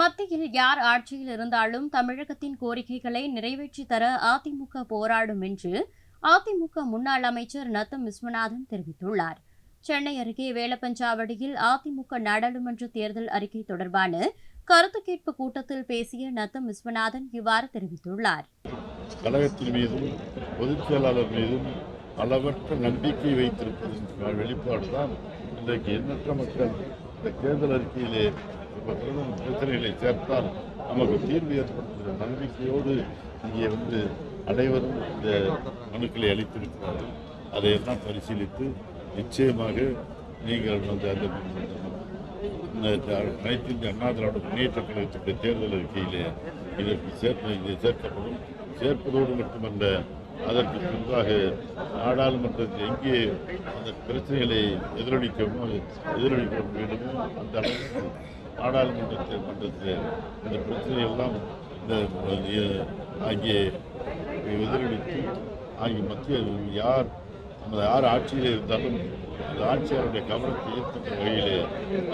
மத்தியில் யார் ஆட்சியில் இருந்தாலும் தமிழகத்தின் கோரிக்கைகளை நிறைவேற்றித் தர அதிமுக போராடும் என்று அதிமுக முன்னாள் அமைச்சர் நத்தம் விஸ்வநாதன் தெரிவித்துள்ளார். சென்னை அருகே வேலப்பஞ்சாவடியில் அதிமுக நாடாளுமன்ற தேர்தல் அறிக்கை தொடர்பான கருத்து கேட்பு கூட்டத்தில் பேசிய நத்தம் விஸ்வநாதன் இவ்வாறு தெரிவித்துள்ளார். கழகத்தின் மீதும் பொதுச் செயலாளர் மீதும் அளவற்ற நம்பிக்கை வைத்திருப்பதன் வெளிப்பாடுதான் இன்றைக்கு எண்ணற்ற மக்கள் இந்த தேர்தல் அறிக்கையிலே பிரச்சனைகளை சேர்த்தால் நமக்கு தீர்வு ஏற்படுத்துகிற நம்பிக்கையோடு இங்கே அனைவரும் இந்த மனுக்களை அளித்திருக்கிறார்கள். அதையெல்லாம் பரிசீலித்து நிச்சயமாக நீங்கள் அனைத்து இந்திய அண்ணா திராவிட முன்னேற்ற கழகத்துடைய தேர்தல் அறிக்கையிலே இது சேர்க்கப்படும். சேர்ப்பதோடு மட்டுமல்ல, அதற்கு பின்பாக நாடாளுமன்றத்தில் எங்கே அந்த பிரச்சனைகளை எதிரொலிக்க வேண்டுமோ அந்த அளவுக்கு நாடாளுமன்றத்தில் இந்த பிரச்சனையெல்லாம் அங்கே எதிரொலித்து மத்திய யார் ஆட்சியில் இருந்தாலும் அந்த ஆட்சியாளருடைய கவனத்தை ஈர்க்கின்ற வகையிலே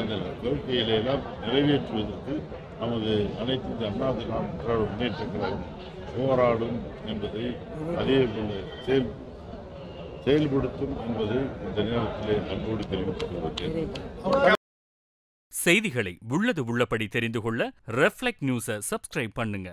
அந்த கோரிக்கைகளெல்லாம் நிறைவேற்றுவதற்கு நமது அனைத்து இந்த அண்ணா திராவிட முன்னேற்ற கழகம் போராடும் என்பதை அதேபோல செயல்படுத்தும் என்பதை இந்த நேரத்திலே அன்போடு தெரிவித்துக் கொள்கிறேன். செய்திகளை உள்ளது உள்ளபடி தெரிந்து கொள்ள ரெஃப்ளெக்ட் நியூஸை சப்ஸ்கிரைப் பண்ணுங்க.